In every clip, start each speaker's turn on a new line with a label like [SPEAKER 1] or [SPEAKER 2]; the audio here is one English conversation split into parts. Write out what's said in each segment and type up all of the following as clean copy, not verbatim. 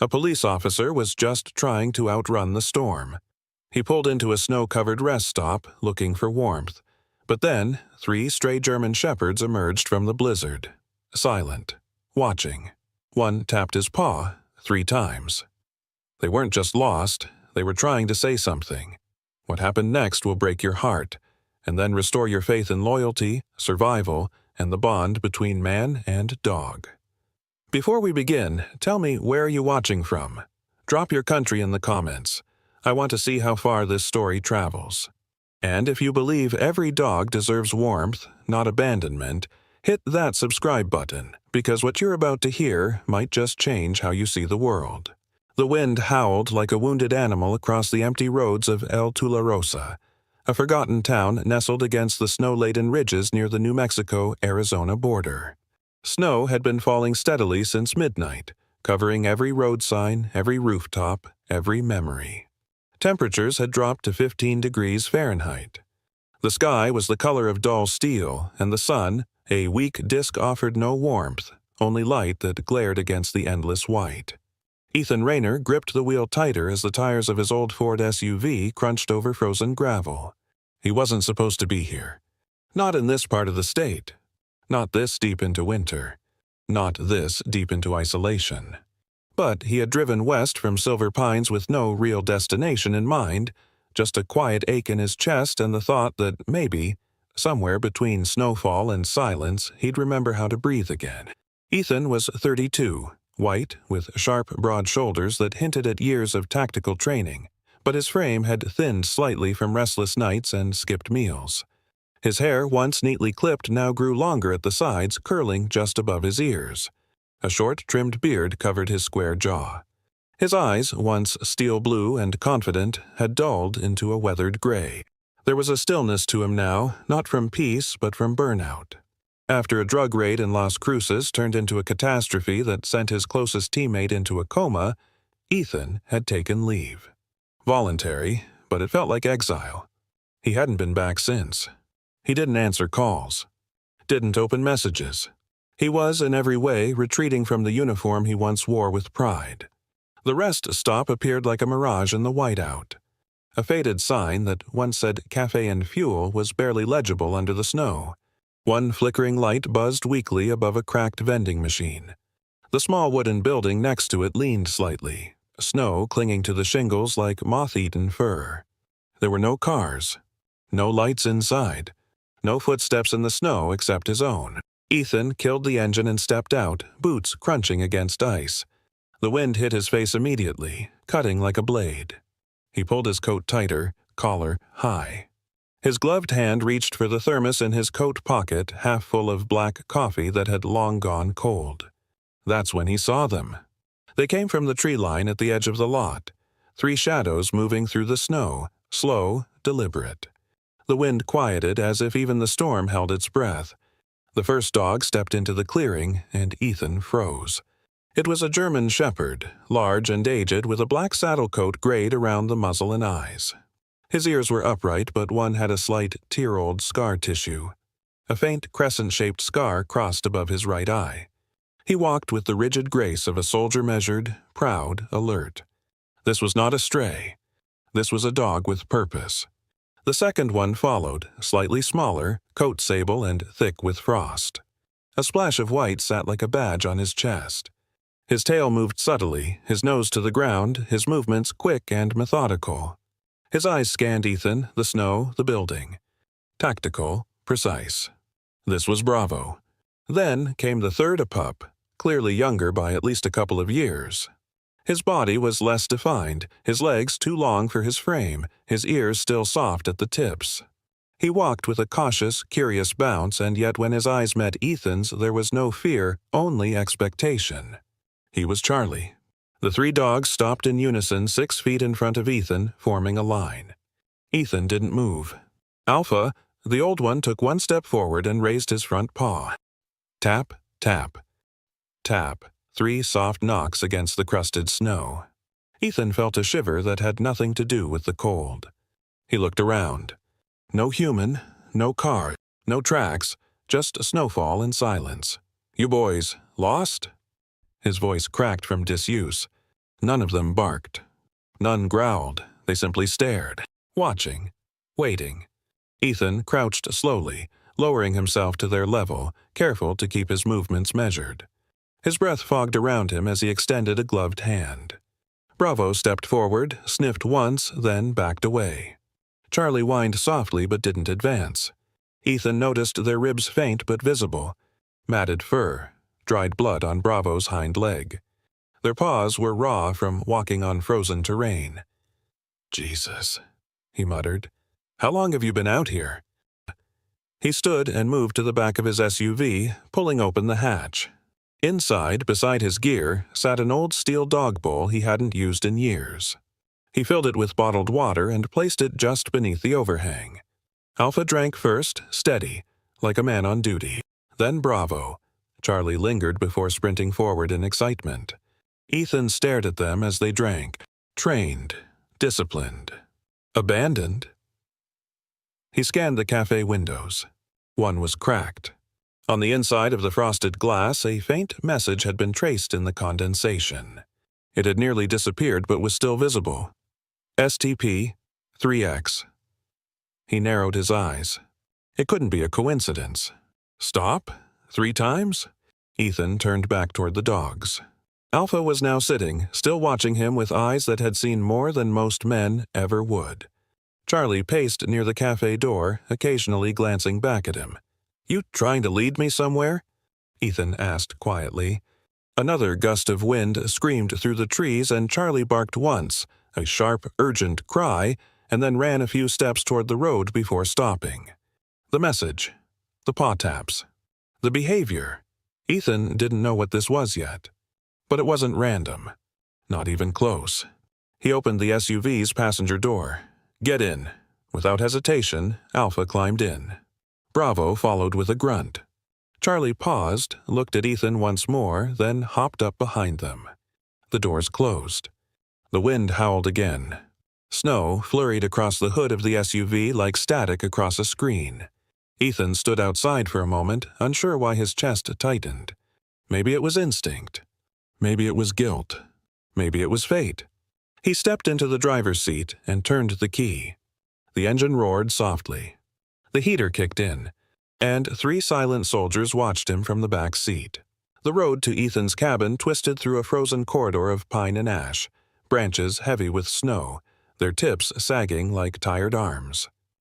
[SPEAKER 1] A police officer was just trying to outrun the storm. He pulled into a snow-covered rest stop, looking for warmth. But then, 3 stray German shepherds emerged from the blizzard. Silent. Watching. One tapped his paw 3 times. They weren't just lost, they were trying to say something. What happened next will break your heart, and then restore your faith in loyalty, survival, and the bond between man and dog. Before we begin, tell me, where are you watching from? Drop your country in the comments. I want to see how far this story travels. And if you believe every dog deserves warmth, not abandonment, hit that subscribe button, because what you're about to hear might just change how you see the world. The wind howled like a wounded animal across the empty roads of El Tularosa, a forgotten town nestled against the snow-laden ridges near the New Mexico-Arizona border. Snow had been falling steadily since midnight, covering every road sign, every rooftop, every memory. Temperatures had dropped to 15 degrees Fahrenheit. The sky was the color of dull steel, and the sun, a weak disk, offered no warmth, only light that glared against the endless white. Ethan Rayner gripped the wheel tighter as the tires of his old Ford SUV crunched over frozen gravel. He wasn't supposed to be here. Not in this part of the state. Not this deep into winter. Not this deep into isolation. But he had driven west from Silver Pines with no real destination in mind, just a quiet ache in his chest and the thought that maybe, somewhere between snowfall and silence, he'd remember how to breathe again. Ethan was 32, white, with sharp, broad shoulders that hinted at years of tactical training, but his frame had thinned slightly from restless nights and skipped meals. His hair, once neatly clipped, now grew longer at the sides, curling just above his ears. A short, trimmed beard covered his square jaw. His eyes, once steel blue and confident, had dulled into a weathered gray. There was a stillness to him now, not from peace but from burnout. After a drug raid in Las Cruces turned into a catastrophe that sent his closest teammate into a coma, Ethan had taken leave. Voluntary, but it felt like exile. He hadn't been back since. He didn't answer calls. Didn't open messages. He was, in every way, retreating from the uniform he once wore with pride. The rest stop appeared like a mirage in the whiteout. A faded sign that once said Cafe and Fuel was barely legible under the snow. One flickering light buzzed weakly above a cracked vending machine. The small wooden building next to it leaned slightly, snow clinging to the shingles like moth-eaten fur. There were no cars. No lights inside. No footsteps in the snow except his own. Ethan killed the engine and stepped out, boots crunching against ice. The wind hit his face immediately, cutting like a blade. He pulled his coat tighter, collar high. His gloved hand reached for the thermos in his coat pocket, half full of black coffee that had long gone cold. That's when he saw them. They came from the tree line at the edge of the lot, 3 shadows moving through the snow, slow, deliberate. The wind quieted as if even the storm held its breath. The first dog stepped into the clearing, and Ethan froze. It was a German shepherd, large and aged, with a black saddle coat grayed around the muzzle and eyes. His ears were upright, but one had a slight, tear-old scar tissue. A faint crescent-shaped scar crossed above his right eye. He walked with the rigid grace of a soldier, measured, proud, alert. This was not a stray. This was a dog with purpose. The second one followed, slightly smaller, coat sable and thick with frost. A splash of white sat like a badge on his chest. His tail moved subtly, his nose to the ground, his movements quick and methodical. His eyes scanned Ethan, the snow, the building. Tactical, precise. This was Bravo. Then came the third, a pup, clearly younger by at least a couple of years. His body was less defined, his legs too long for his frame, his ears still soft at the tips. He walked with a cautious, curious bounce, and yet when his eyes met Ethan's, there was no fear, only expectation. He was Charlie. The 3 dogs stopped in unison 6 feet in front of Ethan, forming a line. Ethan didn't move. Alpha, the old one, took 1 step forward and raised his front paw. Tap, tap, tap. 3 soft knocks against the crusted snow. Ethan felt a shiver that had nothing to do with the cold. He looked around. No human, no car, no tracks, just snowfall and silence. "You boys, lost?" His voice cracked from disuse. None of them barked. None growled. They simply stared, watching, waiting. Ethan crouched slowly, lowering himself to their level, careful to keep his movements measured. His breath fogged around him as he extended a gloved hand. Bravo stepped forward, sniffed once, then backed away. Charlie whined softly but didn't advance. Ethan noticed their ribs faint but visible, matted fur, dried blood on Bravo's hind leg. Their paws were raw from walking on frozen terrain. "Jesus," he muttered. "How long have you been out here?" He stood and moved to the back of his SUV, pulling open the hatch. Inside, beside his gear, sat an old steel dog bowl he hadn't used in years. He filled it with bottled water and placed it just beneath the overhang. Alpha drank first, steady, like a man on duty. Then Bravo. Charlie lingered before sprinting forward in excitement. Ethan stared at them as they drank. Trained, disciplined, abandoned. He scanned the cafe windows. One was cracked. On the inside of the frosted glass, a faint message had been traced in the condensation. It had nearly disappeared but was still visible. STP 3X. He narrowed his eyes. It couldn't be a coincidence. Stop? 3 times? Ethan turned back toward the dogs. Alpha was now sitting, still watching him with eyes that had seen more than most men ever would. Charlie paced near the cafe door, occasionally glancing back at him. "You trying to lead me somewhere?" Ethan asked quietly. Another gust of wind screamed through the trees and Charlie barked once, a sharp, urgent cry, and then ran a few steps toward the road before stopping. The message. The paw taps. The behavior. Ethan didn't know what this was yet. But it wasn't random. Not even close. He opened the SUV's passenger door. "Get in." Without hesitation, Alpha climbed in. Bravo followed with a grunt. Charlie paused, looked at Ethan once more, then hopped up behind them. The doors closed. The wind howled again. Snow flurried across the hood of the SUV like static across a screen. Ethan stood outside for a moment, unsure why his chest tightened. Maybe it was instinct. Maybe it was guilt. Maybe it was fate. He stepped into the driver's seat and turned the key. The engine roared softly. The heater kicked in, and 3 silent soldiers watched him from the back seat. The road to Ethan's cabin twisted through a frozen corridor of pine and ash, branches heavy with snow, their tips sagging like tired arms.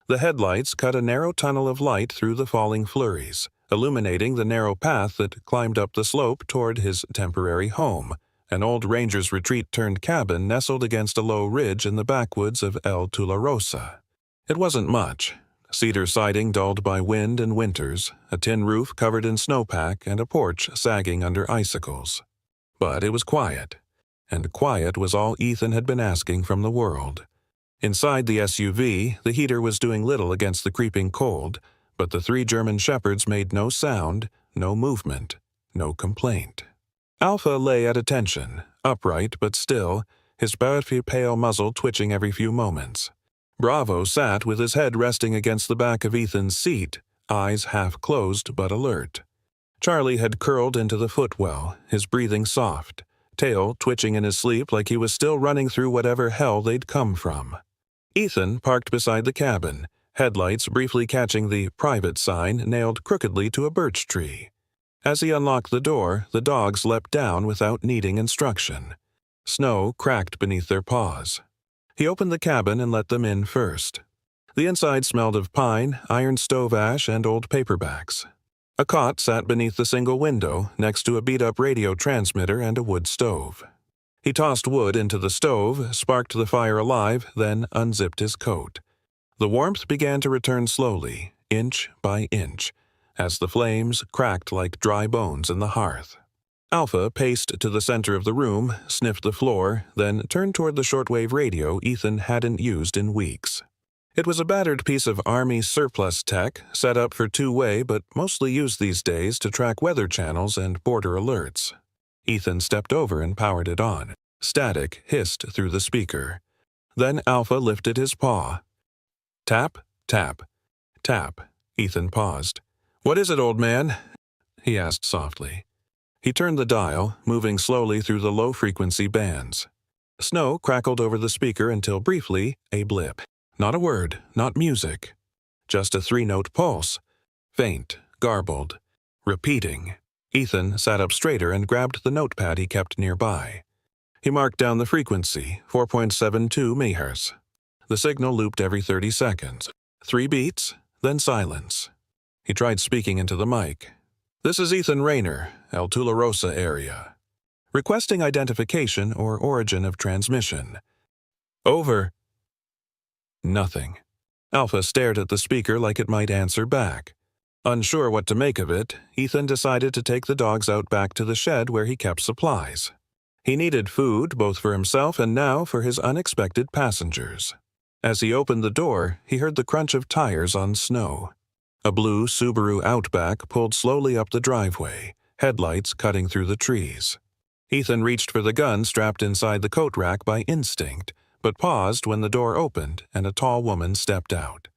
[SPEAKER 1] The headlights cut a narrow tunnel of light through the falling flurries, illuminating the narrow path that climbed up the slope toward his temporary home, an old ranger's retreat-turned cabin nestled against a low ridge in the backwoods of El Tularosa. It wasn't much. Cedar siding dulled by wind and winters, a tin roof covered in snowpack, and a porch sagging under icicles. But it was quiet, and quiet was all Ethan had been asking from the world. Inside the SUV, the heater was doing little against the creeping cold, but the 3 German shepherds made no sound, no movement, no complaint. Alpha lay at attention, upright but still, his very pale muzzle twitching every few moments. Bravo sat with his head resting against the back of Ethan's seat, eyes half closed but alert. Charlie had curled into the footwell, his breathing soft, tail twitching in his sleep like he was still running through whatever hell they'd come from. Ethan parked beside the cabin, headlights briefly catching the private sign nailed crookedly to a birch tree. As he unlocked the door, the dogs leapt down without needing instruction. Snow cracked beneath their paws. He opened the cabin and let them in first. The inside smelled of pine, iron stove ash, and old paperbacks. A cot sat beneath the single window, next to a beat-up radio transmitter and a wood stove. He tossed wood into the stove, sparked the fire alive, then unzipped his coat. The warmth began to return slowly, inch by inch, as the flames cracked like dry bones in the hearth. Alpha paced to the center of the room, sniffed the floor, then turned toward the shortwave radio Ethan hadn't used in weeks. It was a battered piece of Army surplus tech, set up for two-way but mostly used these days to track weather channels and border alerts. Ethan stepped over and powered it on. Static hissed through the speaker. Then Alpha lifted his paw. Tap, tap, tap. Ethan paused. "What is it, old man?" he asked softly. He turned the dial, moving slowly through the low-frequency bands. Snow crackled over the speaker until briefly, a blip. Not a word, not music. Just a three-note pulse. Faint, garbled, repeating. Ethan sat up straighter and grabbed the notepad he kept nearby. He marked down the frequency, 4.72 MHz. The signal looped every 30 seconds. 3 beats, then silence. He tried speaking into the mic. "This is Ethan Rayner, El Tularosa area. Requesting identification or origin of transmission." "Over." Nothing. Alpha stared at the speaker like it might answer back. Unsure what to make of it, Ethan decided to take the dogs out back to the shed where he kept supplies. He needed food both for himself and now for his unexpected passengers. As he opened the door, he heard the crunch of tires on snow. A blue Subaru Outback pulled slowly up the driveway, headlights cutting through the trees. Ethan reached for the gun strapped inside the coat rack by instinct, but paused when the door opened and a tall woman stepped out.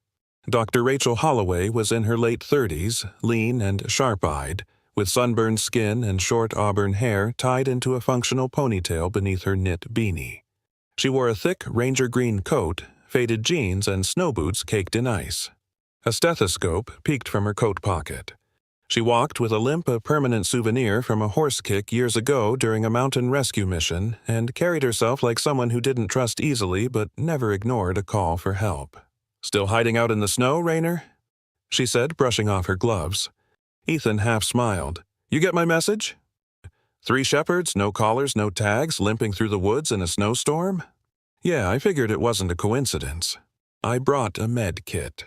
[SPEAKER 1] Dr. Rachel Holloway was in her late 30s, lean and sharp-eyed, with sunburned skin and short auburn hair tied into a functional ponytail beneath her knit beanie. She wore a thick ranger green coat, faded jeans, and snow boots caked in ice. A stethoscope peeked from her coat pocket. She walked with a limp, a permanent souvenir from a horse kick years ago during a mountain rescue mission, and carried herself like someone who didn't trust easily but never ignored a call for help. "Still hiding out in the snow, Rayner?" she said, brushing off her gloves. Ethan half smiled. "You get my message? 3 shepherds, no collars, no tags, limping through the woods in a snowstorm? Yeah, I figured it wasn't a coincidence. I brought a med kit."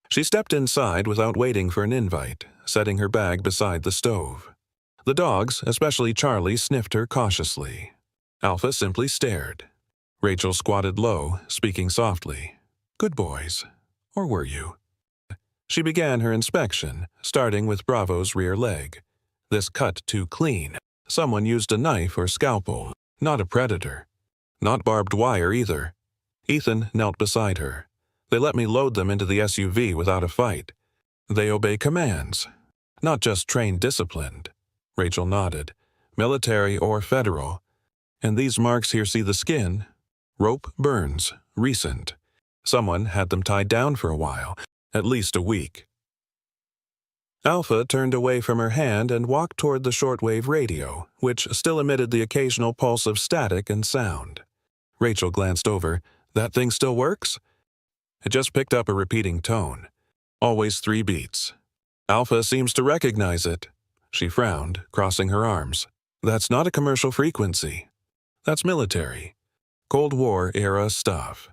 [SPEAKER 1] She stepped inside without waiting for an invite, setting her bag beside the stove. The dogs, especially Charlie, sniffed her cautiously. Alpha simply stared. Rachel squatted low, speaking softly. "Good boys. Or were you?" She began her inspection, starting with Bravo's rear leg. This cut too clean. Someone used a knife or scalpel, not a predator. Not barbed wire either. Ethan knelt beside her. "They let me load them into the SUV without a fight. They obey commands. Not just trained disciplined." Rachel nodded. "Military or federal. And these marks here, see the skin? Rope burns, recent. Someone had them tied down for a while, at least a week." Alpha turned away from her hand and walked toward the shortwave radio, which still emitted the occasional pulse of static and sound. Rachel glanced over. "That thing still works?" It just picked up a repeating tone. "Always 3 beats. Alpha seems to recognize it." She frowned, crossing her arms. "That's not a commercial frequency. That's military. Cold War-era stuff.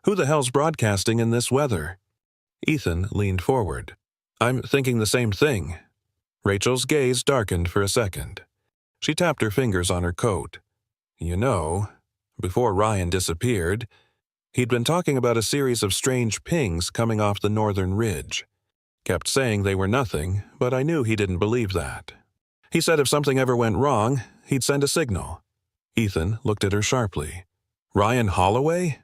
[SPEAKER 1] Who the hell's broadcasting in this weather?" Ethan leaned forward. "I'm thinking the same thing." Rachel's gaze darkened for a second. She tapped her fingers on her coat. "You know, before Ryan disappeared, he'd been talking about a series of strange pings coming off the northern ridge. Kept saying they were nothing, but I knew he didn't believe that. He said if something ever went wrong, he'd send a signal." Ethan looked at her sharply. "Ryan Holloway?"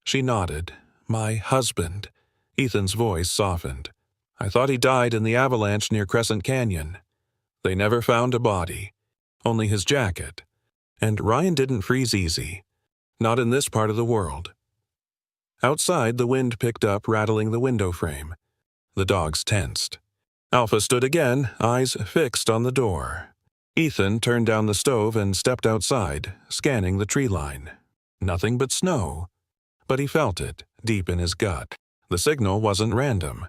[SPEAKER 1] She nodded. "My husband." Ethan's voice softened. "I thought he died in the avalanche near Crescent Canyon. They never found a body. Only his jacket. And Ryan didn't freeze easy. Not in this part of the world." Outside, the wind picked up, rattling the window frame. The dogs tensed. Alpha stood again, eyes fixed on the door. Ethan turned down the stove and stepped outside, scanning the tree line. Nothing but snow. But he felt it, deep in his gut. The signal wasn't random.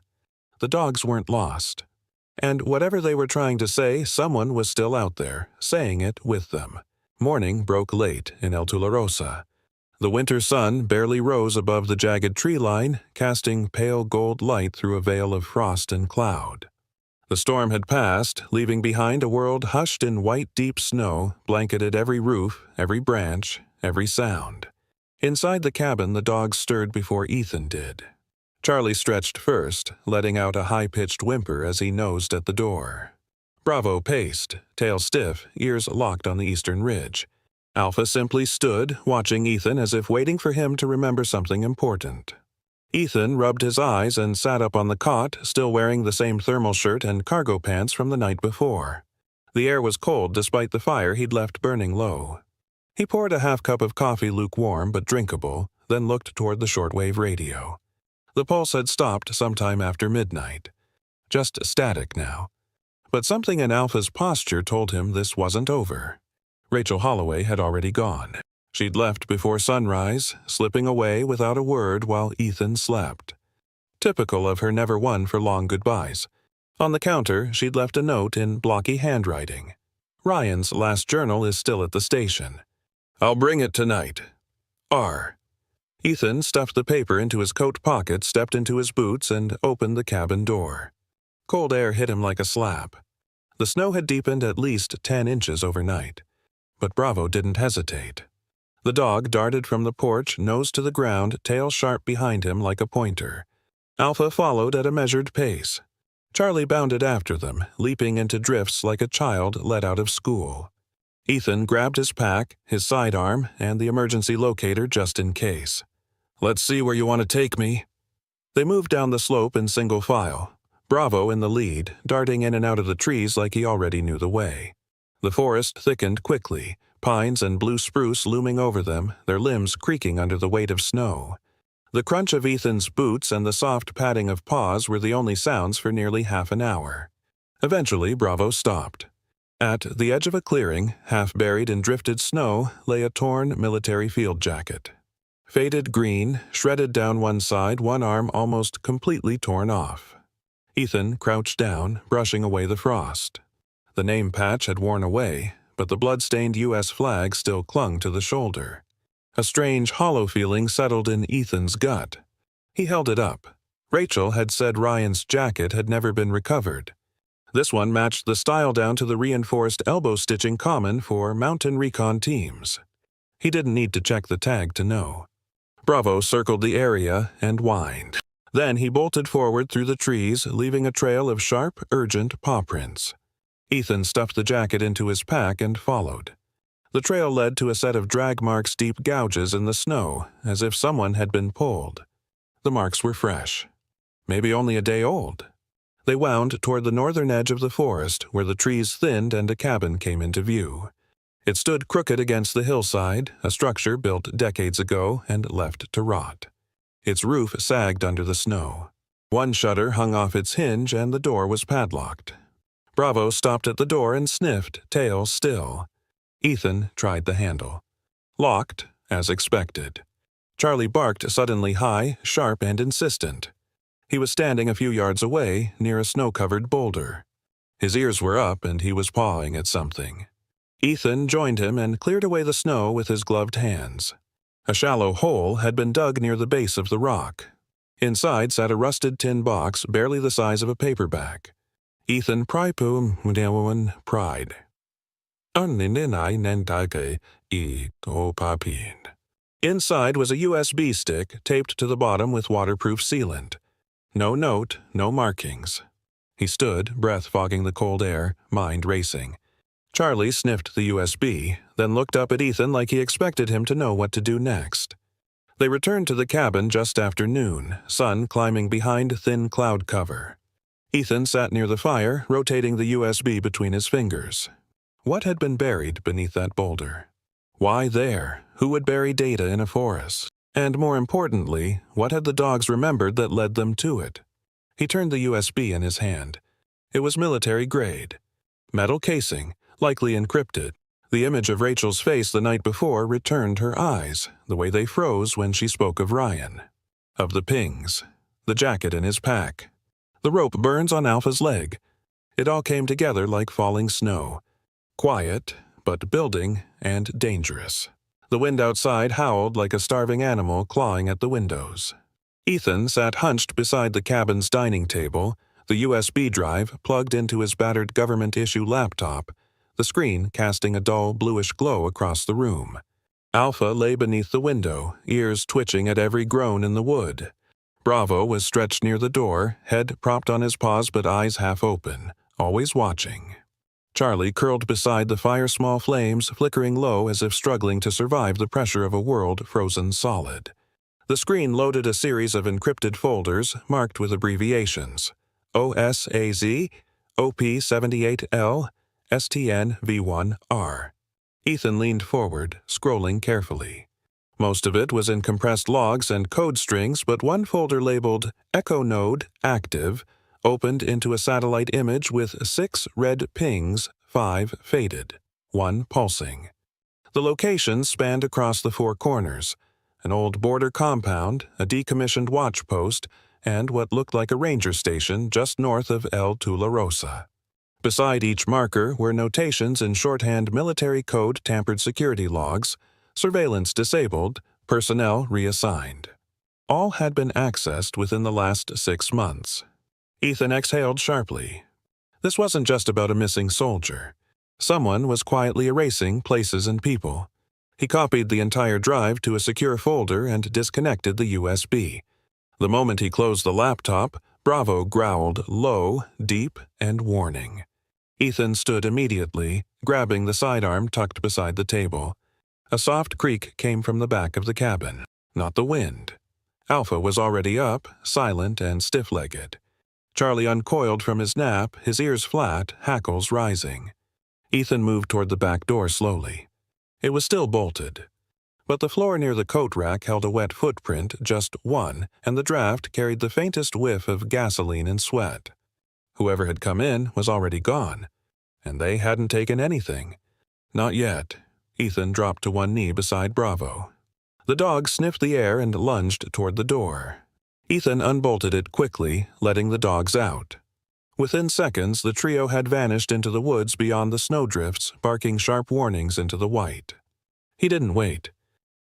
[SPEAKER 1] The dogs weren't lost. And whatever they were trying to say, someone was still out there, saying it with them. Morning broke late in El Tularosa. The winter sun barely rose above the jagged tree line, casting pale gold light through a veil of frost and cloud. The storm had passed, leaving behind a world hushed in white deep snow, blanketed every roof, every branch, every sound. Inside the cabin, the dogs stirred before Ethan did. Charlie stretched first, letting out a high-pitched whimper as he nosed at the door. Bravo paced, tail stiff, ears locked on the eastern ridge. Alpha simply stood, watching Ethan as if waiting for him to remember something important. Ethan rubbed his eyes and sat up on the cot, still wearing the same thermal shirt and cargo pants from the night before. The air was cold despite the fire he'd left burning low. He poured a half cup of coffee lukewarm but drinkable, then looked toward the shortwave radio. The pulse had stopped sometime after midnight. Just static now. But something in Alpha's posture told him this wasn't over. Rachel Holloway had already gone. She'd left before sunrise, slipping away without a word while Ethan slept. Typical of her never one for long goodbyes. On the counter, she'd left a note in blocky handwriting. Ryan's last journal is still at the station. I'll bring it tonight. R. Ethan stuffed the paper into his coat pocket, stepped into his boots, and opened the cabin door. Cold air hit him like a slap. The snow had deepened at least 10 inches overnight. But Bravo didn't hesitate. The dog darted from the porch, nose to the ground, tail sharp behind him like a pointer. Alpha followed at a measured pace. Charlie bounded after them, leaping into drifts like a child let out of school. Ethan grabbed his pack, his sidearm, and the emergency locator just in case. Let's see where you want to take me. They moved down the slope in single file, Bravo in the lead, darting in and out of the trees like he already knew the way. The forest thickened quickly, pines and blue spruce looming over them, their limbs creaking under the weight of snow. The crunch of Ethan's boots and the soft padding of paws were the only sounds for nearly half an hour. Eventually, Bravo stopped. At the edge of a clearing, half buried in drifted snow, lay a torn military field jacket. Faded green, shredded down one side, one arm almost completely torn off. Ethan crouched down, brushing away the frost. The name patch had worn away, but the blood-stained U.S. flag still clung to the shoulder. A strange, hollow feeling settled in Ethan's gut. He held it up. Rachel had said Ryan's jacket had never been recovered. This one matched the style down to the reinforced elbow stitching common for mountain recon teams. He didn't need to check the tag to know. Bravo circled the area and whined. Then he bolted forward through the trees, leaving a trail of sharp, urgent paw prints. Ethan stuffed the jacket into his pack and followed. The trail led to a set of drag marks, deep gouges in the snow, as if someone had been pulled. The marks were fresh. Maybe only a day old. They wound toward the northern edge of the forest, where the trees thinned and a cabin came into view. It stood crooked against the hillside, a structure built decades ago and left to rot. Its roof sagged under the snow. One shutter hung off its hinge and the door was padlocked. Bravo stopped at the door and sniffed, tail still. Ethan tried the handle. Locked, as expected. Charlie barked suddenly high, sharp, and insistent. He was standing a few yards away, near a snow-covered boulder. His ears were up and he was pawing at something. Ethan joined him and cleared away the snow with his gloved hands. A shallow hole had been dug near the base of the rock. Inside sat a rusted tin box barely the size of a paperback. Ethan pried. Inside was a USB stick taped to the bottom with waterproof sealant. No note, no markings. He stood, breath fogging the cold air, mind racing. Charlie sniffed the USB, then looked up at Ethan like he expected him to know what to do next. They returned to the cabin just after noon, sun climbing behind thin cloud cover. Ethan sat near the fire, rotating the USB between his fingers. What had been buried beneath that boulder? Why there? Who would bury data in a forest? And more importantly, what had the dogs remembered that led them to it? He turned the USB in his hand. It was military grade. Metal casing, likely encrypted. The image of Rachel's face the night before returned her eyes, the way they froze when she spoke of Ryan. Of the pings. The jacket in his pack. The rope burns on Alpha's leg. It all came together like falling snow. Quiet, but building and dangerous. The wind outside howled like a starving animal clawing at the windows. Ethan sat hunched beside the cabin's dining table, the USB drive plugged into his battered government-issue laptop, the screen casting a dull bluish glow across the room. Alpha lay beneath the window, ears twitching at every groan in the wood. Bravo was stretched near the door, head propped on his paws but eyes half open, always watching. Charlie curled beside the fire's small flames, flickering low as if struggling to survive the pressure of a world frozen solid. The screen loaded a series of encrypted folders marked with abbreviations: OSAZ, OP78L, STN V1R. Ethan leaned forward, scrolling carefully. Most of it was in compressed logs and code strings, but one folder labeled Echo Node Active opened into a satellite image with 6 red pings, 5 faded, 1 pulsing. The locations spanned across the 4 corners: an old border compound, a decommissioned watch post, and what looked like a ranger station just north of El Tularosa. Beside each marker were notations in shorthand military code tampered security logs, surveillance disabled, personnel reassigned. All had been accessed within the last 6 months. Ethan exhaled sharply. This wasn't just about a missing soldier. Someone was quietly erasing places and people. He copied the entire drive to a secure folder and disconnected the USB. The moment he closed the laptop, Bravo growled low, deep, and warning. Ethan stood immediately, grabbing the sidearm tucked beside the table. A soft creak came from the back of the cabin, not the wind. Alpha was already up, silent and stiff-legged. Charlie uncoiled from his nap, his ears flat, hackles rising. Ethan moved toward the back door slowly. It was still bolted. But the floor near the coat rack held a wet footprint, just one, and the draft carried the faintest whiff of gasoline and sweat. Whoever had come in was already gone, and they hadn't taken anything. Not yet. Ethan dropped to one knee beside Bravo. The dog sniffed the air and lunged toward the door. Ethan unbolted it quickly, letting the dogs out. Within seconds, the trio had vanished into the woods beyond the snowdrifts, barking sharp warnings into the white. He didn't wait.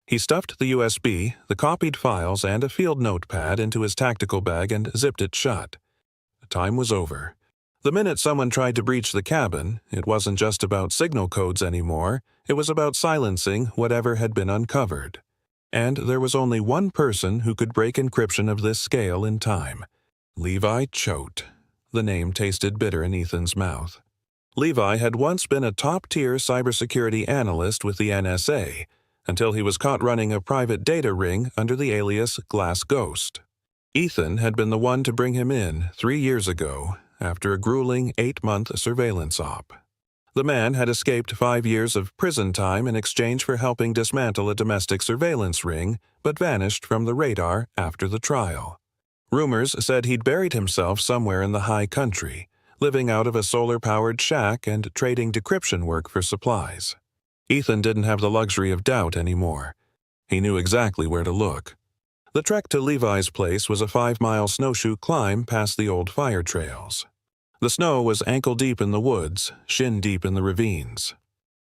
[SPEAKER 1] He stuffed the USB, the copied files, and a field notepad into his tactical bag and zipped it shut. The time was over. The minute someone tried to breach the cabin, it wasn't just about signal codes anymore, it was about silencing whatever had been uncovered. And there was only one person who could break encryption of this scale in time. Levi Choate. The name tasted bitter in Ethan's mouth. Levi had once been a top-tier cybersecurity analyst with the NSA, until he was caught running a private data ring under the alias Glass Ghost. Ethan had been the one to bring him in 3 years ago, after a grueling 8-month surveillance op. The man had escaped 5 years of prison time in exchange for helping dismantle a domestic surveillance ring, but vanished from the radar after the trial. Rumors said he'd buried himself somewhere in the high country, living out of a solar-powered shack and trading decryption work for supplies. Ethan didn't have the luxury of doubt anymore. He knew exactly where to look. The trek to Levi's place was a 5-mile snowshoe climb past the old fire trails. The snow was ankle-deep in the woods, shin-deep in the ravines.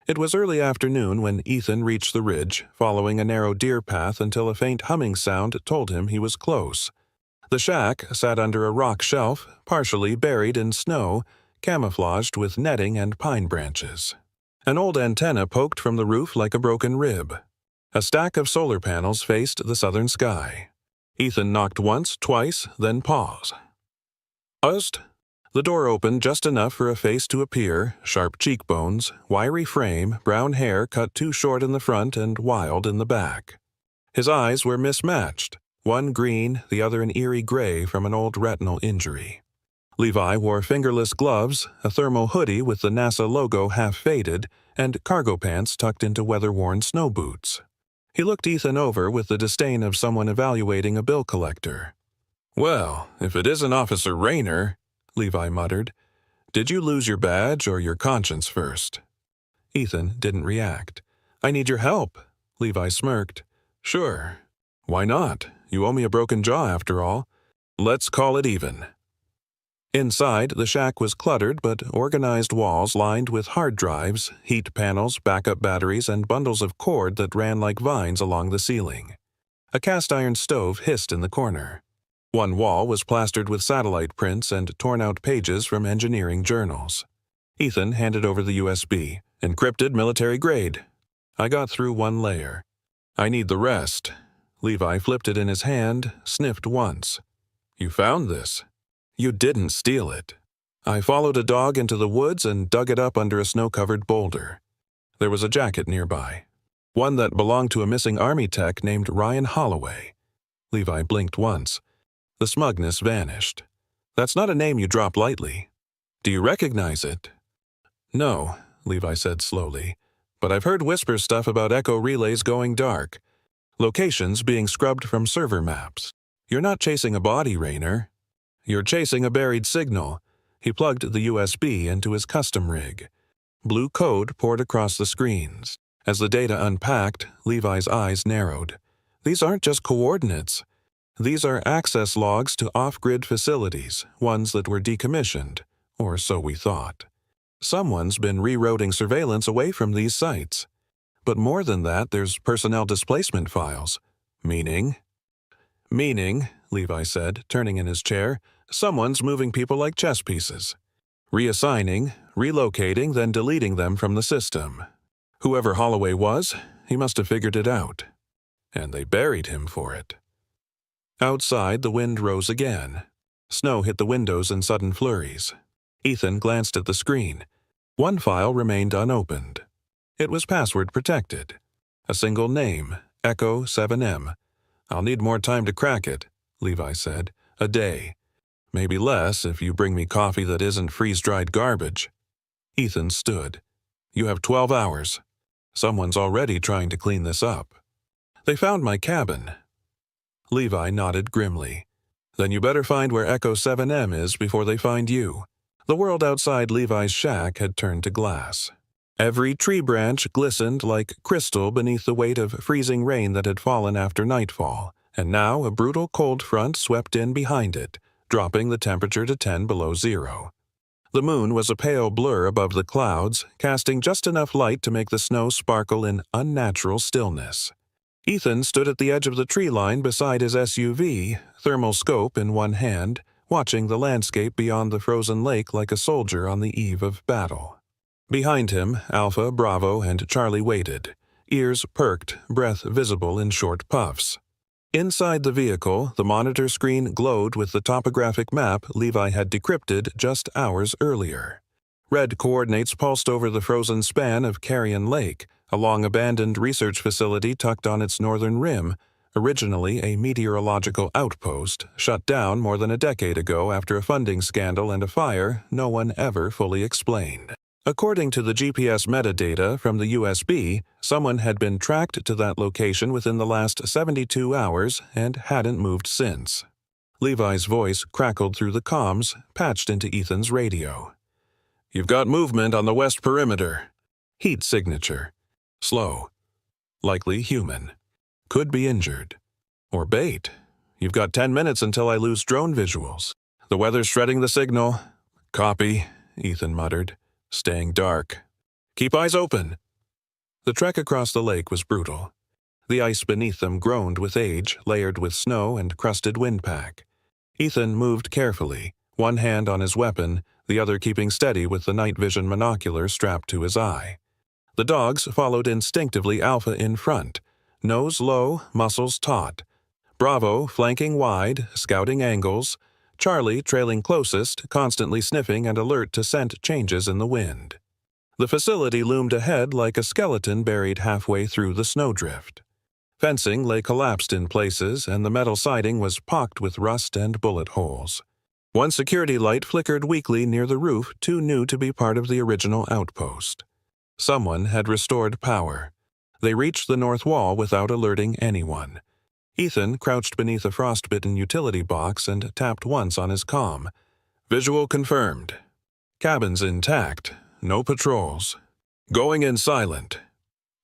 [SPEAKER 1] It was early afternoon when Ethan reached the ridge, following a narrow deer path until a faint humming sound told him he was close. The shack sat under a rock shelf, partially buried in snow, camouflaged with netting and pine branches. An old antenna poked from the roof like a broken rib. A stack of solar panels faced the southern sky. Ethan knocked once, twice, then paused. "Ust?" The door opened just enough for a face to appear, sharp cheekbones, wiry frame, brown hair cut too short in the front and wild in the back. His eyes were mismatched, one green, the other an eerie gray from an old retinal injury. Levi wore fingerless gloves, a thermal hoodie with the NASA logo half-faded, and cargo pants tucked into weather-worn snow boots. He looked Ethan over with the disdain of someone evaluating a bill collector. "Well, if it isn't Officer Rayner," Levi muttered. "Did you lose your badge or your conscience first?" Ethan didn't react. "I need your help," Levi smirked. "Sure. Why not? You owe me a broken jaw after all. Let's call it even." Inside, the shack was cluttered but organized walls lined with hard drives, heat panels, backup batteries, and bundles of cord that ran like vines along the ceiling. A cast-iron stove hissed in the corner. One wall was plastered with satellite prints and torn-out pages from engineering journals. Ethan handed over the USB. "Encrypted military grade." I got through one layer. "I need the rest." Levi flipped it in his hand, sniffed once. "You found this?" "You didn't steal it." I followed a dog into the woods and dug it up under a snow-covered boulder. There was a jacket nearby. One that belonged to a missing Army tech named Ryan Holloway. Levi blinked once. The smugness vanished. "That's not a name you drop lightly. Do you recognize it?" No, Levi said slowly, but I've heard whisper stuff about echo relays going dark. Locations being scrubbed from server maps. You're not chasing a body, Rayner. You're chasing a buried signal. He plugged the USB into his custom rig. Blue code poured across the screens. As the data unpacked, Levi's eyes narrowed. These aren't just coordinates. These are access logs to off-grid facilities, ones that were decommissioned, or so we thought. Someone's been rerouting surveillance away from these sites. But more than that, there's personnel displacement files. Meaning, Levi said, turning in his chair, someone's moving people like chess pieces. Reassigning, relocating, then deleting them from the system. Whoever Holloway was, he must have figured it out. And they buried him for it. Outside, the wind rose again. Snow hit the windows in sudden flurries. Ethan glanced at the screen. One file remained unopened. It was password protected. A single name, Echo 7M. I'll need more time to crack it, Levi said. A day. Maybe less if you bring me coffee that isn't freeze-dried garbage. Ethan stood. You have 12 hours. Someone's already trying to clean this up. They found my cabin. Levi nodded grimly. Then you better find where Echo 7M is before they find you. The world outside Levi's shack had turned to glass. Every tree branch glistened like crystal beneath the weight of freezing rain that had fallen after nightfall, and now a brutal cold front swept in behind it, dropping the temperature to 10 below zero. The moon was a pale blur above the clouds, casting just enough light to make the snow sparkle in unnatural stillness. Ethan stood at the edge of the tree line beside his SUV, thermal scope in one hand, watching the landscape beyond the frozen lake like a soldier on the eve of battle. Behind him, Alpha, Bravo, and Charlie waited, ears perked, breath visible in short puffs. Inside the vehicle, the monitor screen glowed with the topographic map Levi had decrypted just hours earlier. Red coordinates pulsed over the frozen span of Carrion Lake, a long-abandoned research facility tucked on its northern rim, originally a meteorological outpost, shut down more than a decade ago after a funding scandal and a fire no one ever fully explained. According to the GPS metadata from the USB, someone had been tracked to that location within the last 72 hours and hadn't moved since. Levi's voice crackled through the comms, patched into Ethan's radio. You've got movement on the west perimeter. Heat signature. Slow. Likely human. Could be injured. Or bait. You've got 10 minutes until I lose drone visuals. The weather's shredding the signal. Copy, Ethan muttered. Staying dark. Keep eyes open. The trek across the lake was brutal. The ice beneath them groaned with age, layered with snow and crusted windpack. Ethan moved carefully, one hand on his weapon, the other keeping steady with the night vision monocular strapped to his eye. The dogs followed instinctively, Alpha in front, nose low, muscles taut. Bravo flanking wide, scouting angles. Charlie trailing closest, constantly sniffing and alert to scent changes in the wind. The facility loomed ahead like a skeleton buried halfway through the snowdrift. Fencing lay collapsed in places, and the metal siding was pocked with rust and bullet holes. One security light flickered weakly near the roof, too new to be part of the original outpost. Someone had restored power. They reached the north wall without alerting anyone. Ethan crouched beneath a frostbitten utility box and tapped once on his comm. Visual confirmed. Cabins intact. No patrols. Going in silent.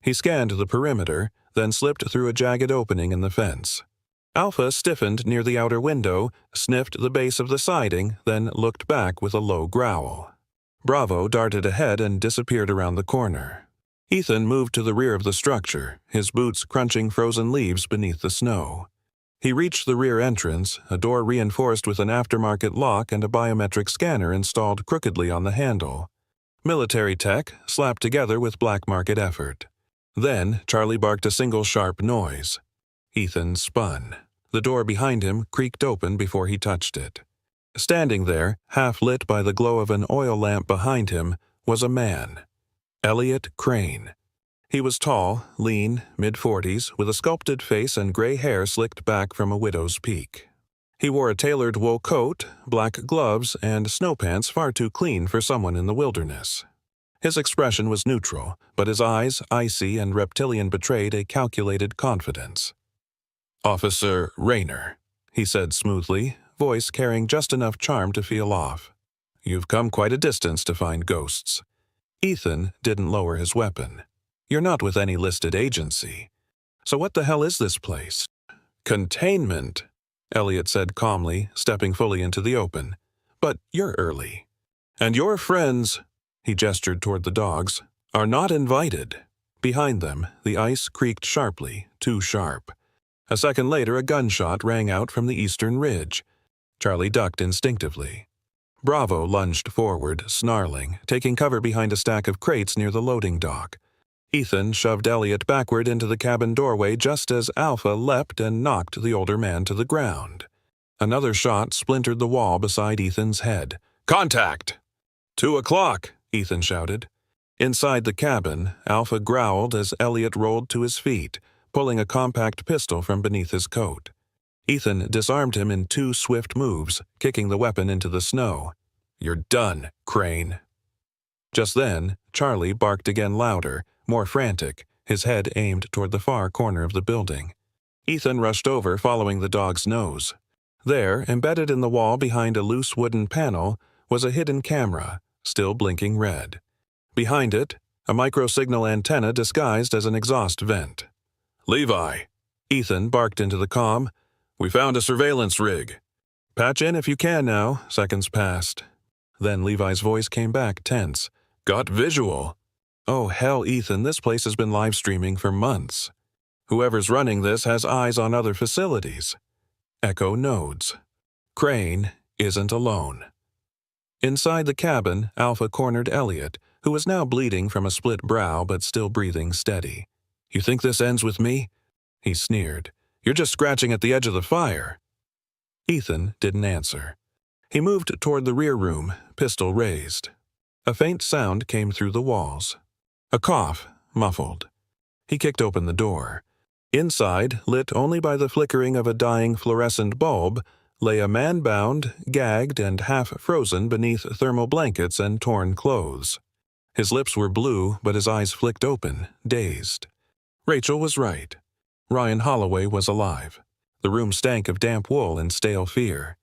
[SPEAKER 1] He scanned the perimeter, then slipped through a jagged opening in the fence. Alpha stiffened near the outer window, sniffed the base of the siding, then looked back with a low growl. Bravo darted ahead and disappeared around the corner. Ethan moved to the rear of the structure, his boots crunching frozen leaves beneath the snow. He reached the rear entrance, a door reinforced with an aftermarket lock and a biometric scanner installed crookedly on the handle. Military tech, slapped together with black market effort. Then Charlie barked a single sharp noise. Ethan spun. The door behind him creaked open before he touched it. Standing there, half lit by the glow of an oil lamp behind him, was a man. Elliot Crane. He was tall, lean, mid-40s, with a sculpted face and gray hair slicked back from a widow's peak. He wore a tailored wool coat, black gloves, and snow pants far too clean for someone in the wilderness. His expression was neutral, but his eyes, icy and reptilian, betrayed a calculated confidence. "Officer Rayner," he said smoothly, voice carrying just enough charm to feel off. "You've come quite a distance to find ghosts." Ethan didn't lower his weapon. "You're not with any listed agency. So what the hell is this place?" "Containment," Elliot said calmly, stepping fully into the open. "But you're early. And your friends," he gestured toward the dogs, "are not invited." Behind them, the ice creaked sharply, too sharp. A second later, a gunshot rang out from the eastern ridge. Charlie ducked instinctively. Bravo lunged forward, snarling, taking cover behind a stack of crates near the loading dock. Ethan shoved Elliot backward into the cabin doorway just as Alpha leapt and knocked the older man to the ground. Another shot splintered the wall beside Ethan's head. "Contact!" 2 o'clock, Ethan shouted. Inside the cabin, Alpha growled as Elliot rolled to his feet, pulling a compact pistol from beneath his coat. Ethan disarmed him in 2 swift moves, kicking the weapon into the snow. "You're done, Crane." Just then, Charlie barked again louder, more frantic, his head aimed toward the far corner of the building. Ethan rushed over, following the dog's nose. There, embedded in the wall behind a loose wooden panel, was a hidden camera, still blinking red. Behind it, a micro-signal antenna disguised as an exhaust vent. "Levi," Ethan barked into the comm, "we found a surveillance rig." "Patch in if you can now," seconds passed. Then Levi's voice came back, tense. "Got visual." "Oh hell, Ethan, this place has been live streaming for months. Whoever's running this has eyes on other facilities." Echo nodes. Crane isn't alone. Inside the cabin, Alpha cornered Elliot, who was now bleeding from a split brow but still breathing steady. "You think this ends with me?" he sneered. "You're just scratching at the edge of the fire." Ethan didn't answer. He moved toward the rear room, pistol raised. A faint sound came through the walls. A cough, muffled. He kicked open the door. Inside, lit only by the flickering of a dying fluorescent bulb, lay a man bound, gagged, and half-frozen beneath thermal blankets and torn clothes. His lips were blue, but his eyes flicked open, dazed. Rachel was right. Ryan Holloway was alive. The room stank of damp wool and stale fear.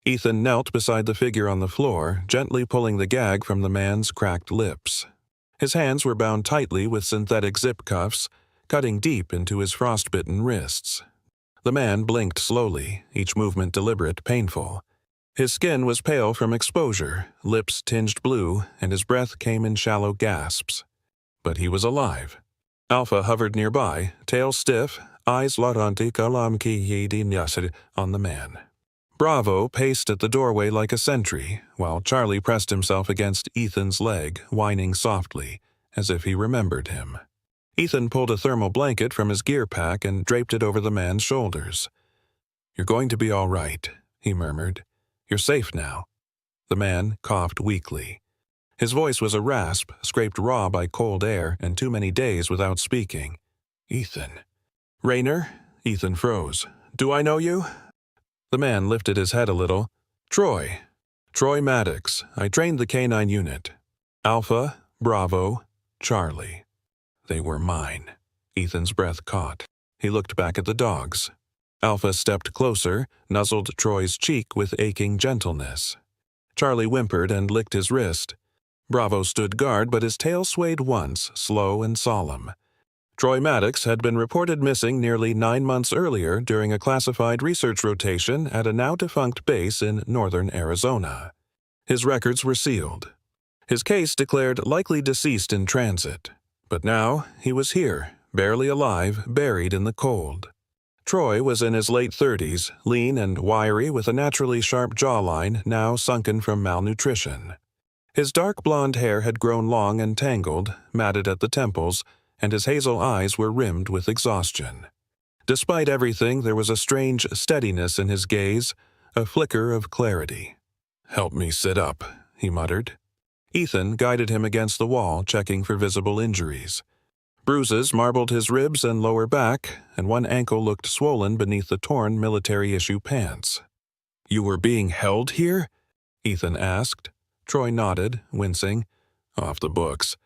[SPEAKER 1] Ethan knelt beside the figure on the floor, gently pulling the gag from the man's cracked lips. His hands were bound tightly with synthetic zip cuffs, cutting deep into his frostbitten wrists. The man blinked slowly, each movement deliberate, painful. His skin was pale from exposure, lips tinged blue, and his breath came in shallow gasps. But he was alive. Alpha hovered nearby, tail stiff, eyes laranti kalam ki yasir on the man. Bravo paced at the doorway like a sentry, while Charlie pressed himself against Ethan's leg, whining softly, as if he remembered him. Ethan pulled a thermal blanket from his gear pack and draped it over the man's shoulders. "You're going to be all right," he murmured. "You're safe now." The man coughed weakly. His voice was a rasp, scraped raw by cold air and too many days without speaking. "Ethan." "Rayner?" Ethan froze. "Do I know you?" The man lifted his head a little. "Troy. Troy Maddox. I trained the K-9 unit. Alpha, Bravo, Charlie." They were mine. Ethan's breath caught. He looked back at the dogs. Alpha stepped closer, nuzzled Troy's cheek with aching gentleness. Charlie whimpered and licked his wrist. Bravo stood guard, but his tail swayed once, slow and solemn. Troy Maddox had been reported missing nearly 9 months earlier during a classified research rotation at a now-defunct base in northern Arizona. His records were sealed. His case declared likely deceased in transit. But now he was here, barely alive, buried in the cold. Troy was in his late 30s, lean and wiry with a naturally sharp jawline now sunken from malnutrition. His dark blonde hair had grown long and tangled, matted at the temples, and his hazel eyes were rimmed with exhaustion. Despite everything, there was a strange steadiness in his gaze, a flicker of clarity. "Help me sit up," he muttered. Ethan guided him against the wall, checking for visible injuries. Bruises marbled his ribs and lower back, and one ankle looked swollen beneath the torn military-issue pants. "You were being held here?" Ethan asked. Troy nodded, wincing. "Off the books.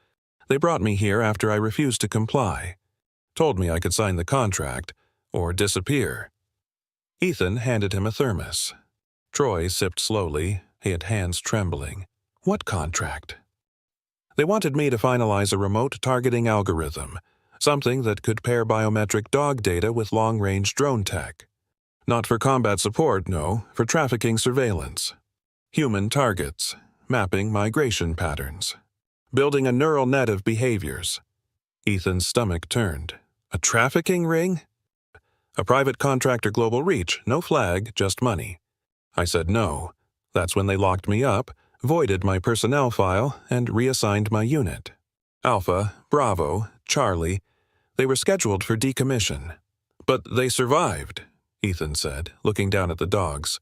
[SPEAKER 1] They brought me here after I refused to comply. Told me I could sign the contract or disappear. Ethan handed him a thermos. Troy sipped slowly, he had hands trembling. What contract? They wanted me to finalize a remote targeting algorithm, something that could pair biometric dog data with long-range drone tech. Not for combat support, no, for trafficking surveillance. Human targets, mapping migration patterns, building a neural net of behaviors. Ethan's stomach turned. A trafficking ring? A private contractor global reach, no flag, just money. I said no. That's when they locked me up, voided my personnel file, and reassigned my unit. Alpha, Bravo, Charlie, they were scheduled for decommission. But they survived, Ethan said, looking down at the dogs.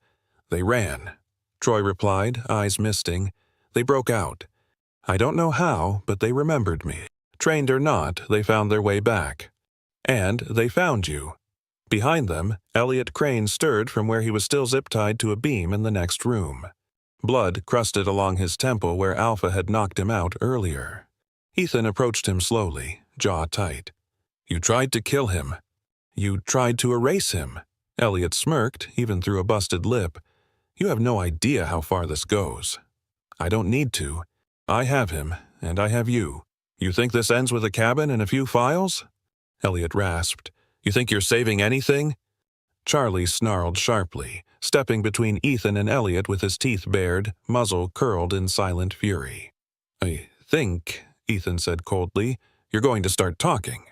[SPEAKER 1] They ran. Troy replied, eyes misting. They broke out. I don't know how, but they remembered me. Trained or not, they found their way back. And they found you. Behind them, Elliot Crane stirred from where he was still zip-tied to a beam in the next room. Blood crusted along his temple where Alpha had knocked him out earlier. Ethan approached him slowly, jaw tight. You tried to kill him. You tried to erase him. Elliot smirked, even through a busted lip. You have no idea how far this goes. I don't need to. I have him, and I have you. You think this ends with a cabin and a few files? Elliot rasped. You think you're saving anything? Charlie snarled sharply, stepping between Ethan and Elliot with his teeth bared, muzzle curled in silent fury. I think, Ethan said coldly, you're going to start talking.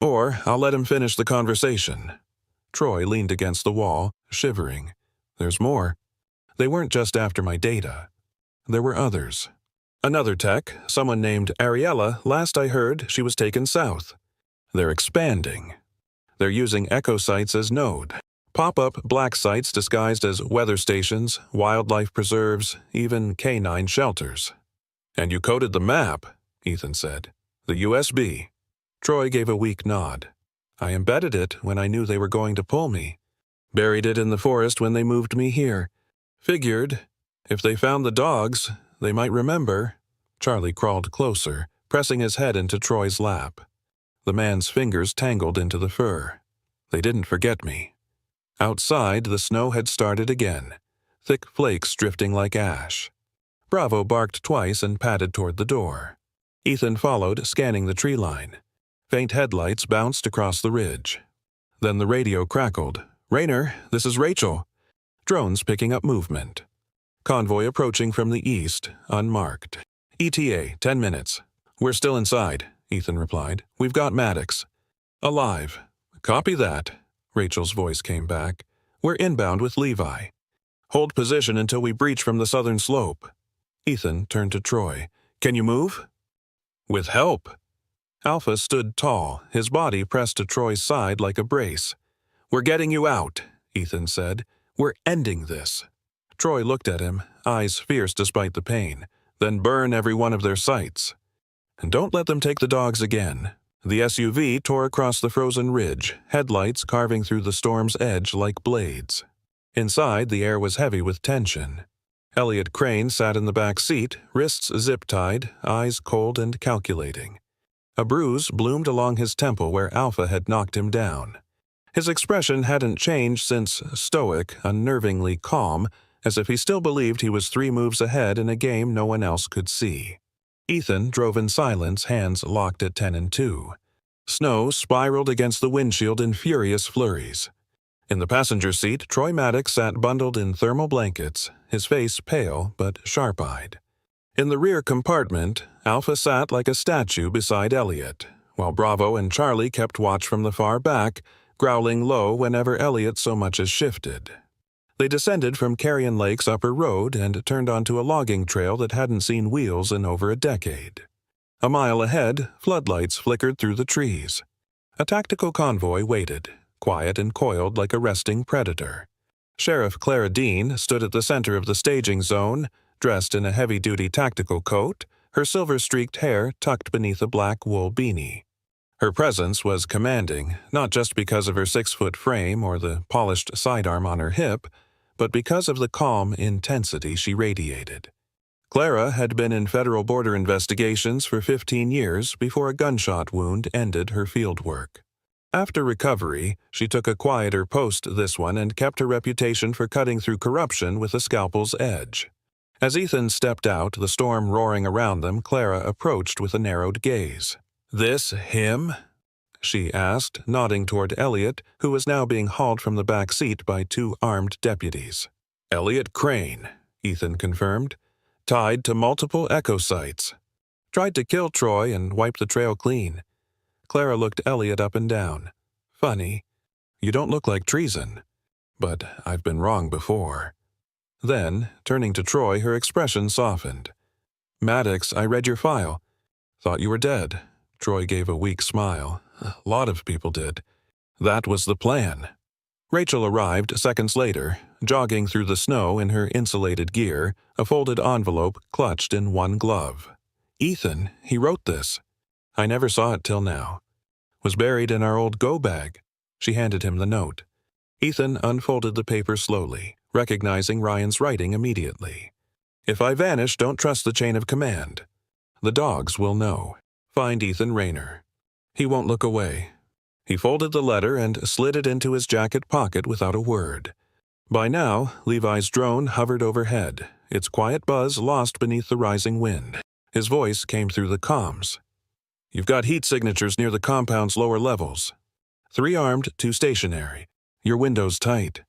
[SPEAKER 1] Or I'll let him finish the conversation. Troy leaned against the wall, shivering. There's more. They weren't just after my data. There were others. Another tech, someone named Ariella, last I heard, she was taken south. They're expanding. They're using echo sites as node. Pop-up black sites disguised as weather stations, wildlife preserves, even canine shelters. And you coded the map, Ethan said. The USB. Troy gave a weak nod. I embedded it when I knew they were going to pull me. Buried it in the forest when they moved me here. Figured, if they found the dogs, they might remember. Charlie crawled closer, pressing his head into Troy's lap. The man's fingers tangled into the fur. They didn't forget me. Outside, the snow had started again, thick flakes drifting like ash. Bravo barked twice and padded toward the door. Ethan followed, scanning the tree line. Faint headlights bounced across the ridge. Then the radio crackled. Raynor, this is Rachel. Drones picking up movement. Convoy approaching from the east, unmarked. ETA, 10 minutes. We're still inside, Ethan replied. We've got Maddox. Alive. Copy that. Rachel's voice came back. We're inbound with Levi. Hold position until we breach from the southern slope. Ethan turned to Troy. Can you move? With help. Alpha stood tall, his body pressed to Troy's side like a brace. We're getting you out, Ethan said. We're ending this. Troy looked at him, eyes fierce despite the pain. Then burn every one of their sights. And don't let them take the dogs again. The SUV tore across the frozen ridge, headlights carving through the storm's edge like blades. Inside, the air was heavy with tension. Elliot Crane sat in the back seat, wrists zip-tied, eyes cold and calculating. A bruise bloomed along his temple where Alpha had knocked him down. His expression hadn't changed since, stoic, unnervingly calm, as if he still believed he was 3 moves ahead in a game no one else could see. Ethan drove in silence, hands locked at 10 and 2. Snow spiraled against the windshield in furious flurries. In the passenger seat, Troy Maddox sat bundled in thermal blankets, his face pale but sharp-eyed. In the rear compartment, Alpha sat like a statue beside Elliot, while Bravo and Charlie kept watch from the far back, growling low whenever Elliot so much as shifted. They descended from Carrion Lake's upper road and turned onto a logging trail that hadn't seen wheels in over a decade. A mile ahead, floodlights flickered through the trees. A tactical convoy waited, quiet and coiled like a resting predator. Sheriff Clara Dean stood at the center of the staging zone, dressed in a heavy-duty tactical coat, her silver-streaked hair tucked beneath a black wool beanie. Her presence was commanding, not just because of her 6-foot frame or the polished sidearm on her hip, but because of the calm intensity she radiated. Clara had been in federal border investigations for 15 years before a gunshot wound ended her fieldwork. After recovery, she took a quieter post this one and kept her reputation for cutting through corruption with a scalpel's edge. As Ethan stepped out, the storm roaring around them, Clara approached with a narrowed gaze. "This him?" she asked, nodding toward Elliot, who was now being hauled from the back seat by 2 armed deputies. "Elliot Crane," Ethan confirmed. "Tied to multiple echo sites. Tried to kill Troy and wipe the trail clean." Clara looked Elliot up and down. "Funny. You don't look like treason. But I've been wrong before." Then, turning to Troy, her expression softened. "Maddox, I read your file. Thought you were dead." Troy gave a weak smile. "A lot of people did. That was the plan." Rachel arrived seconds later, jogging through the snow in her insulated gear, a folded envelope clutched in one glove. "Ethan, he wrote this. I never saw it till now. Was buried in our old go bag." She handed him the note. Ethan unfolded the paper slowly, recognizing Ryan's writing immediately. "If I vanish, don't trust the chain of command. The dogs will know. Find Ethan Rayner." He won't look away. He folded the letter and slid it into his jacket pocket without a word. By now, Levi's drone hovered overhead, its quiet buzz lost beneath the rising wind. His voice came through the comms. "You've got heat signatures near the compound's lower levels. 3 armed, 2 stationary. Your window's tight.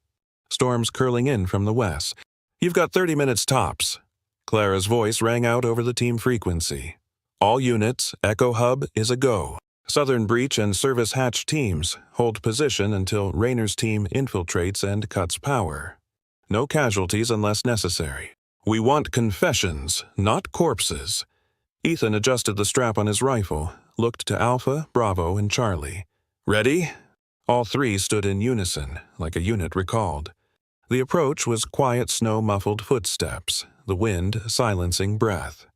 [SPEAKER 1] Storms curling in from the west. You've got 30 minutes tops." Clara's voice rang out over the team frequency. "All units, Echo Hub is a go. Southern Breach and Service Hatch teams hold position until Rayner's team infiltrates and cuts power. No casualties unless necessary. We want confessions, not corpses." Ethan adjusted the strap on his rifle, looked to Alpha, Bravo, and Charlie. "Ready?" All 3 stood in unison, like a unit recalled. The approach was quiet snow-muffled footsteps, the wind silencing breath.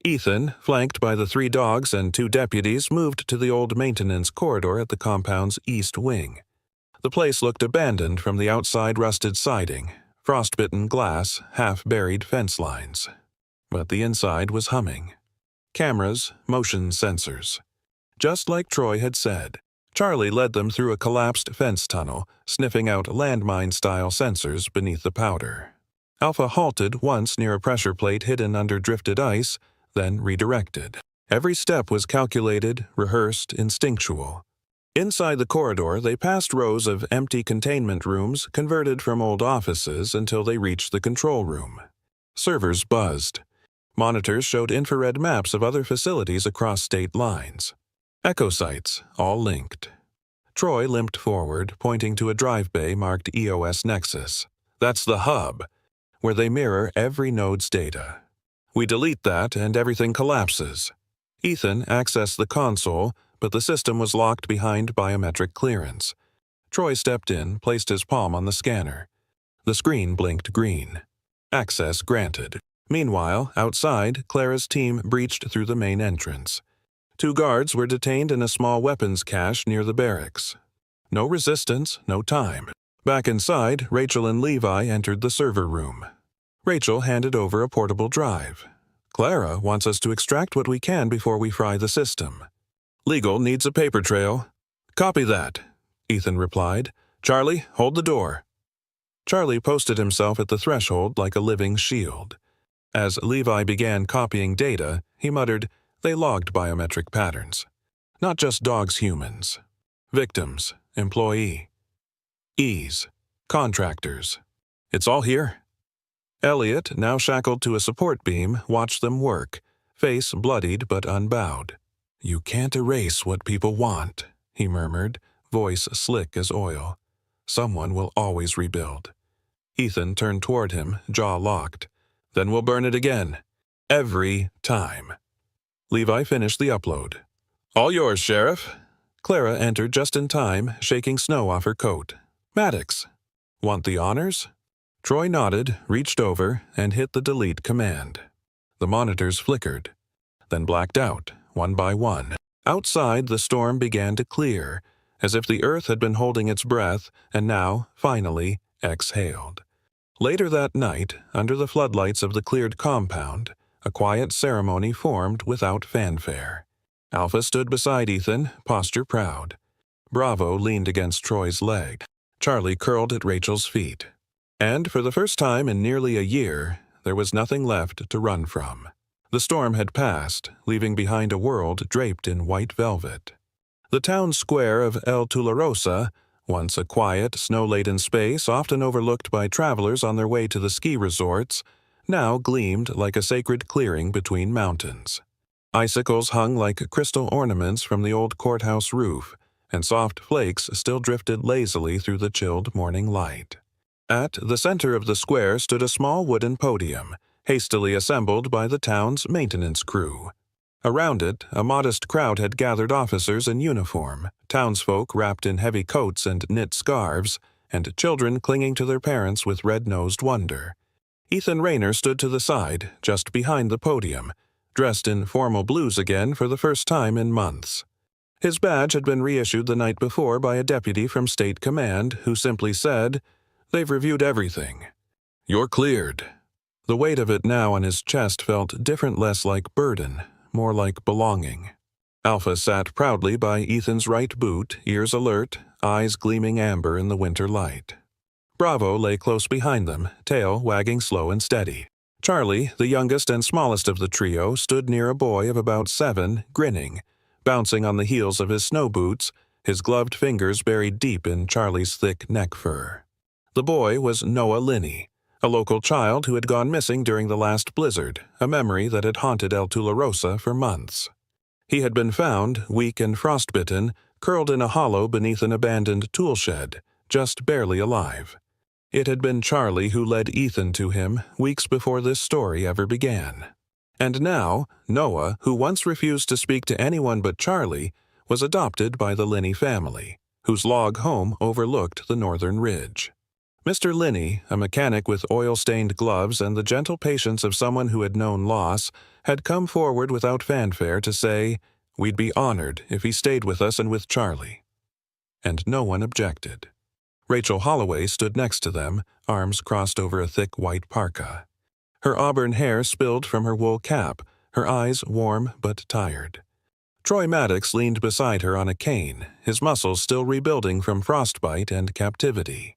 [SPEAKER 1] Ethan, flanked by the 3 dogs and 2 deputies, moved to the old maintenance corridor at the compound's east wing. The place looked abandoned from the outside rusted siding, frostbitten glass, half-buried fence lines. But the inside was humming. Cameras, motion sensors. Just like Troy had said, Charlie led them through a collapsed fence tunnel, sniffing out landmine-style sensors beneath the powder. Alpha halted once near a pressure plate hidden under drifted ice, then redirected. Every step was calculated, rehearsed, instinctual. Inside the corridor, they passed rows of empty containment rooms converted from old offices until they reached the control room. Servers buzzed. Monitors showed infrared maps of other facilities across state lines. Echo sites, all linked. Troy limped forward, pointing to a drive bay marked S.O.S. Nexus. "That's the hub, where they mirror every node's data. We delete that and everything collapses." Ethan accessed the console, but the system was locked behind biometric clearance. Troy stepped in, placed his palm on the scanner. The screen blinked green. Access granted. Meanwhile, outside, Clara's team breached through the main entrance. 2 guards were detained in a small weapons cache near the barracks. No resistance, no time. Back inside, Rachel and Levi entered the server room. Rachel handed over a portable drive. "Clara wants us to extract what we can before we fry the system. Legal needs a paper trail." "Copy that," Ethan replied. "Charlie, hold the door." Charlie posted himself at the threshold like a living shield. As Levi began copying data, he muttered, "They logged biometric patterns. Not just dogs, humans. Victims, employee. E's, contractors. It's all here." Elliot, now shackled to a support beam, watched them work, face bloodied but unbowed. "You can't erase what people want," he murmured, voice slick as oil. "Someone will always rebuild." Ethan turned toward him, jaw locked. "Then we'll burn it again. Every time." Levi finished the upload. "All yours, Sheriff." Clara entered just in time, shaking snow off her coat. "Maddox, want the honors?" Troy nodded, reached over, and hit the delete command. The monitors flickered, then blacked out, one by one. Outside, the storm began to clear, as if the earth had been holding its breath and now, finally, exhaled. Later that night, under the floodlights of the cleared compound, a quiet ceremony formed without fanfare. Alpha stood beside Ethan, posture proud. Bravo leaned against Troy's leg. Charlie curled at Rachel's feet. And for the first time in nearly a year, there was nothing left to run from. The storm had passed, leaving behind a world draped in white velvet. The town square of El Tularosa, once a quiet, snow-laden space often overlooked by travelers on their way to the ski resorts, now gleamed like a sacred clearing between mountains. Icicles hung like crystal ornaments from the old courthouse roof, and soft flakes still drifted lazily through the chilled morning light. At the center of the square stood a small wooden podium, hastily assembled by the town's maintenance crew. Around it, a modest crowd had gathered, officers in uniform, townsfolk wrapped in heavy coats and knit scarves, and children clinging to their parents with red-nosed wonder. Ethan Rayner stood to the side, just behind the podium, dressed in formal blues again for the first time in months. His badge had been reissued the night before by a deputy from State Command who simply said, "They've reviewed everything. You're cleared." The weight of it now on his chest felt different, less like burden, more like belonging. Alpha sat proudly by Ethan's right boot, ears alert, eyes gleaming amber in the winter light. Bravo lay close behind them, tail wagging slow and steady. Charlie, the youngest and smallest of the trio, stood near a boy of about 7, grinning, bouncing on the heels of his snow boots, his gloved fingers buried deep in Charlie's thick neck fur. The boy was Noah Linney, a local child who had gone missing during the last blizzard, a memory that had haunted El Tularosa for months. He had been found, weak and frostbitten, curled in a hollow beneath an abandoned tool shed, just barely alive. It had been Charlie who led Ethan to him weeks before this story ever began. And now, Noah, who once refused to speak to anyone but Charlie, was adopted by the Linney family, whose log home overlooked the northern ridge. Mr. Linney, a mechanic with oil-stained gloves and the gentle patience of someone who had known loss, had come forward without fanfare to say, "We'd be honored if he stayed with us and with Charlie." And no one objected. Rachel Holloway stood next to them, arms crossed over a thick white parka. Her auburn hair spilled from her wool cap, her eyes warm but tired. Troy Maddox leaned beside her on a cane, his muscles still rebuilding from frostbite and captivity.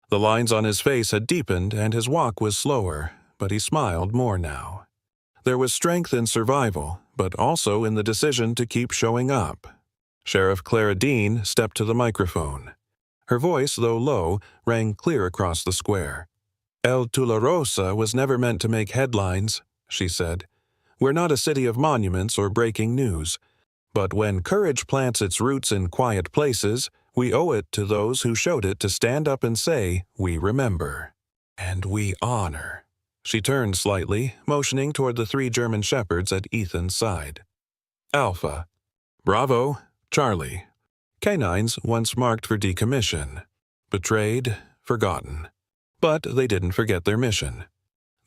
[SPEAKER 1] The lines on his face had deepened and his walk was slower, but he smiled more now. There was strength in survival, but also in the decision to keep showing up. Sheriff Clara Dean stepped to the microphone. Her voice, though low, rang clear across the square. "El Tularosa was never meant to make headlines," she said. "We're not a city of monuments or breaking news. But when courage plants its roots in quiet places, we owe it to those who showed it to stand up and say, 'We remember.' And we honor." She turned slightly, motioning toward the 3 German shepherds at Ethan's side. "Alpha. Bravo. Charlie. Canines once marked for decommission. Betrayed, forgotten. But they didn't forget their mission.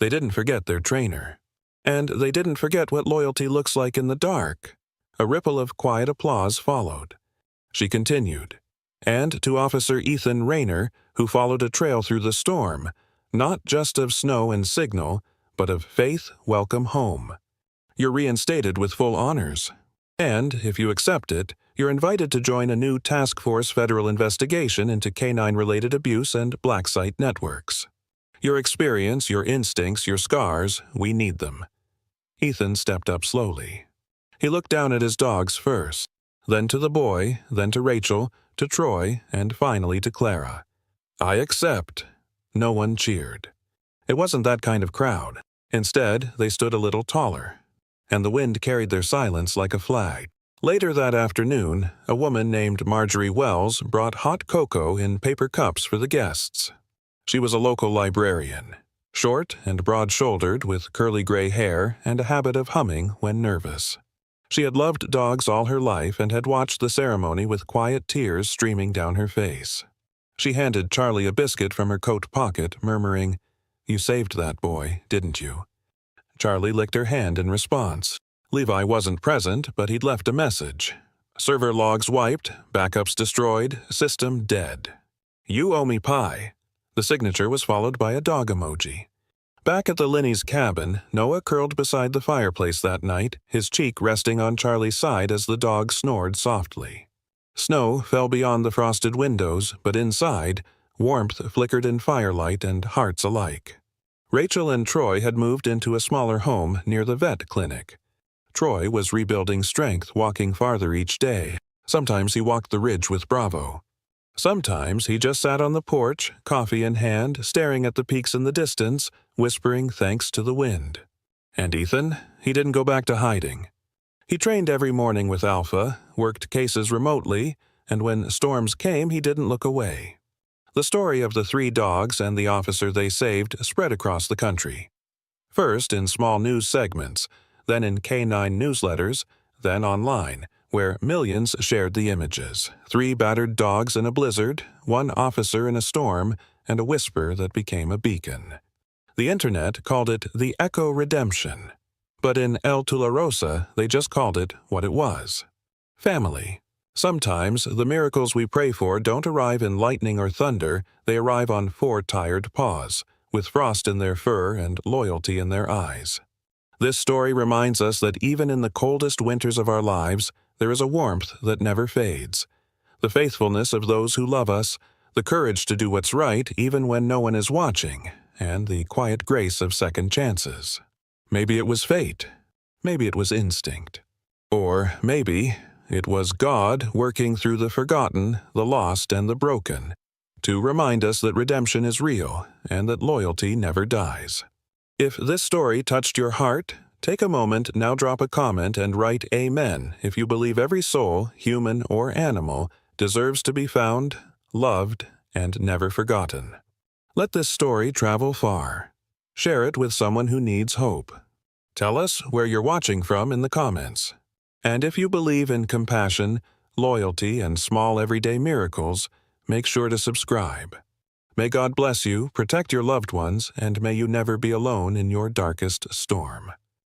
[SPEAKER 1] They didn't forget their trainer. And they didn't forget what loyalty looks like in the dark." A ripple of quiet applause followed. She continued. "And to Officer Ethan Rayner, who followed a trail through the storm, not just of snow and signal, but of faith, welcome home. You're reinstated with full honors. And, if you accept it, you're invited to join a new task force federal investigation into canine-related abuse and black site networks. Your experience, your instincts, your scars, we need them." Ethan stepped up slowly. He looked down at his dogs first, then to the boy, then to Rachel, to Troy, and finally to Clara. "I accept." No one cheered. It wasn't that kind of crowd. Instead, they stood a little taller, and the wind carried their silence like a flag. Later that afternoon, a woman named Marjorie Wells brought hot cocoa in paper cups for the guests. She was a local librarian, short and broad-shouldered with curly gray hair and a habit of humming when nervous. She had loved dogs all her life and had watched the ceremony with quiet tears streaming down her face. She handed Charlie a biscuit from her coat pocket, murmuring, "You saved that boy, didn't you?" Charlie licked her hand in response. Levi wasn't present, but he'd left a message. "Server logs wiped, backups destroyed, system dead. You owe me pie." The signature was followed by a dog emoji. Back at the Linney's cabin, Noah curled beside the fireplace that night, his cheek resting on Charlie's side as the dog snored softly. Snow fell beyond the frosted windows, but inside, warmth flickered in firelight and hearts alike. Rachel and Troy had moved into a smaller home near the vet clinic. Troy was rebuilding strength, walking farther each day. Sometimes he walked the ridge with Bravo. Sometimes he just sat on the porch, coffee in hand, staring at the peaks in the distance, whispering thanks to the wind. And Ethan, he didn't go back to hiding. He trained every morning with Alpha, worked cases remotely, and when storms came, he didn't look away. The story of the 3 dogs and the officer they saved spread across the country. First in small news segments, then in K9 newsletters, then online, where millions shared the images. 3 battered dogs in a blizzard, 1 officer in a storm, and a whisper that became a beacon. The internet called it the Echo Redemption. But in El Tularosa, they just called it what it was. Family. Sometimes the miracles we pray for don't arrive in lightning or thunder, they arrive on 4 tired paws, with frost in their fur and loyalty in their eyes. This story reminds us that even in the coldest winters of our lives, there is a warmth that never fades. The faithfulness of those who love us, the courage to do what's right even when no one is watching, and the quiet grace of second chances. Maybe it was fate. Maybe it was instinct. Or maybe it was God working through the forgotten, the lost, and the broken, to remind us that redemption is real and that loyalty never dies. If this story touched your heart, take a moment, now drop a comment and write Amen if you believe every soul, human or animal, deserves to be found, loved, and never forgotten. Let this story travel far. Share it with someone who needs hope. Tell us where you're watching from in the comments. And if you believe in compassion, loyalty, and small everyday miracles, make sure to subscribe. May God bless you, protect your loved ones, and may you never be alone in your darkest storm.